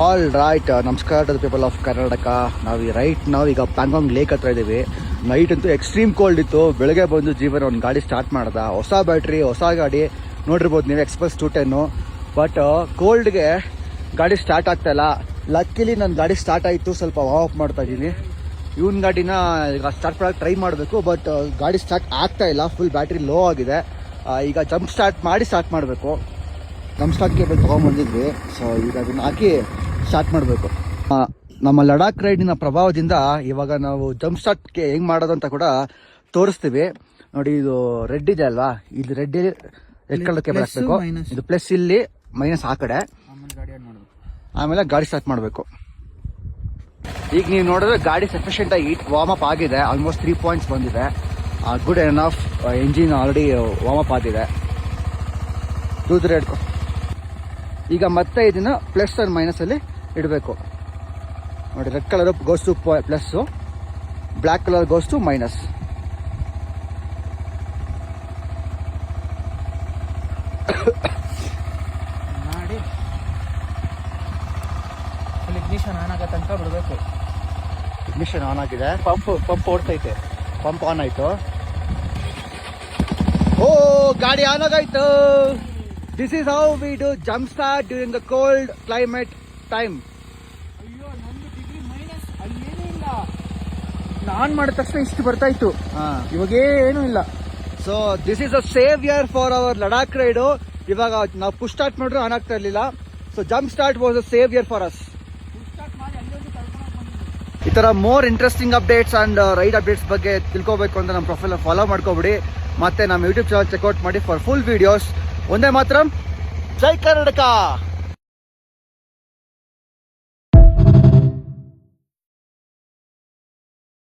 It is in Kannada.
ಆಲ್ ರೈಟ್, ನಮಸ್ಕಾರ to the people of Karnataka. ನಾವು ಈಗ ಪ್ಯಾಂಗಾಂಗ್ ಲೇಕ್ ಹತ್ರ ಇದ್ದೀವಿ. ನೈಟ್ ಅಂತೂ ಎಕ್ಸ್ಟ್ರೀಮ್ ಕೋಲ್ಡ್ ಇತ್ತು. ಬೆಳಗ್ಗೆ ಬಂದು ಜೀವನ ಒಂದು ಗಾಡಿ ಸ್ಟಾರ್ಟ್ ಮಾಡ್ದ. ಹೊಸ ಬ್ಯಾಟ್ರಿ, ಹೊಸ ಗಾಡಿ ನೋಡಿರ್ಬೋದು ನೀವು, ಎಕ್ಸ್ಪ್ರೆಸ್ 210. ಬಟ್ ಕೋಲ್ಡ್ಗೆ ಗಾಡಿ ಸ್ಟಾರ್ಟ್ ಆಗ್ತಾ ಇಲ್ಲ. ಲಕ್ಕಿಲಿ ನನ್ನ ಗಾಡಿ ಸ್ಟಾರ್ಟ್ ಆಯಿತು. ಸ್ವಲ್ಪ ವಾರ್ಮ್ ಮಾಡ್ತಾ ಇದ್ದೀನಿ. ಇವನ್ ಗಾಡಿನ ಈಗ ಸ್ಟಾರ್ಟ್ ಮಾಡೋಕ್ಕೆ ಟ್ರೈ ಮಾಡಬೇಕು. ಬಟ್ ಗಾಡಿ ಸ್ಟಾರ್ಟ್ ಆಗ್ತಾ ಇಲ್ಲ, ಫುಲ್ ಬ್ಯಾಟ್ರಿ ಲೋ ಆಗಿದೆ. ಈಗ ಜಂಪ್ ಸ್ಟಾರ್ಟ್ ಮಾಡಿ ಸ್ಟಾರ್ಟ್ ಮಾಡಬೇಕು. ಜಂಪ್ ಸ್ಟಾರ್ಟ್ ಕೇಬಲ್ ತೊಗೊಂಡ್ಬಂದಿದ್ವಿ. ಸೊ ಈಗ ಅದನ್ನ ಹಾಕಿ ಸ್ಟಾರ್ಟ್ ಮಾಡಬೇಕು. ನಮ್ಮ ಲಡಾಖ್ ರೈಡಿನ ಪ್ರಭಾವದಿಂದ ಇವಾಗ ನಾವು ಜಂಪ್ ಸ್ಟಾರ್ಟ್ಗೆ ಹೆಂಗ್ ಮಾಡೋದು ಅಂತ ಕೂಡ ತೋರಿಸ್ತೀವಿ. ನೋಡಿ, ಇದು ರೆಡ್ ಇದೆ ಅಲ್ವಾ, ಇಲ್ಲಿ ರೆಡ್ ಕಲರ್ ಕೇಬಲ್ ಹಾಕ್ಬೇಕು. ಇದು ಪ್ಲಸ್, ಇಲ್ಲಿ ಮೈನಸ್ ಆ ಕಡೆ. ಆಮೇಲೆ ಗಾಡಿ ಸ್ಟಾರ್ಟ್ ಮಾಡಬೇಕು. ಈಗ ನೀವು ನೋಡಿದ್ರೆ ಗಾಡಿ ಸಫಿಷಿಯೆಂಟ್ ಆಗಿ ವಾರ್ಮ್ ಅಪ್ ಆಗಿದೆ. ಆಲ್ಮೋಸ್ಟ್ 3 ಪಾಯಿಂಟ್ಸ್ ಬಂದಿದೆ. Good enough. Engine already warm up ಆಗಿದೆ. ದೂದ್ರೆ ಹಿಡ್ಕೊ. ಈಗ ಮತ್ತೆ ಇದನ್ನ ಪ್ಲಸ್ ಅಂಡ್ ಮೈನಸ್ ಅಲ್ಲಿ ಇಡಬೇಕು. ನೋಡಿ, red colour goes to plus, black colour goes to minus. ಮಾಡಿ ಇಗ್ನಿಷನ್ ಆನ್ ಆಗೋ ತನಕ ಬಿಡಬೇಕು. ಇಗ್ನಿಷನ್ ಆನ್ ಆಗಿದೆ. ಪಂಪ್ ಓಡ್ತೈತೆ. ಪಂಪ್ ಆನ್ ಆಯ್ತು. ಓ, ಗಾಡಿ ಆನ್ ಆಗಾಯ್ತು. This is how we do jump start during the cold climate time. ಅಯ್ಯೋ, ನಂದು ಡಿಗ್ರಿ ಮೈನಸ್, ಅಲ್ಲೇನೂ ಇಲ್ಲ. ನಾನ್ ಮಾಡಿದ ತಕ್ಷಣ ಇಷ್ಟು ಬರ್ತಾ ಇತ್ತು. ಇವಾಗ ಏನೂ ಇಲ್ಲ. So this is a saviour for our Ladakh ride. ಇವಾಗ ನಾವು ಪುಷ್ ಸ್ಟಾರ್ಟ್ ಮಾಡಿದ್ರು ಆನ್ ಆಗ್ತಾ ಇರಲಿಲ್ಲ. So jump start was a saviour for us. ಈ ತರ more interesting updates and ride updates ಬಗ್ಗೆ ತಿಳ್ಕೋಬೇಕು ಅಂತ ನಮ್ಮ ಪ್ರೊಫೈಲ್ ಫಾಲೋ ಮಾಡ್ಕೊಬಿಡಿ. ಮತ್ತೆ ನಮ್ಮ ಯೂಟ್ಯೂಬ್ ಚಾನಲ್ ಚೆಕ್ಔಟ್ ಮಾಡಿ ಫಾರ್ ಫುಲ್ ವಿಡಿಯೋಸ್. ಒಂದೇ ಮಾತ್ರ, ಜೈ ಕರ್ನಾಟಕ.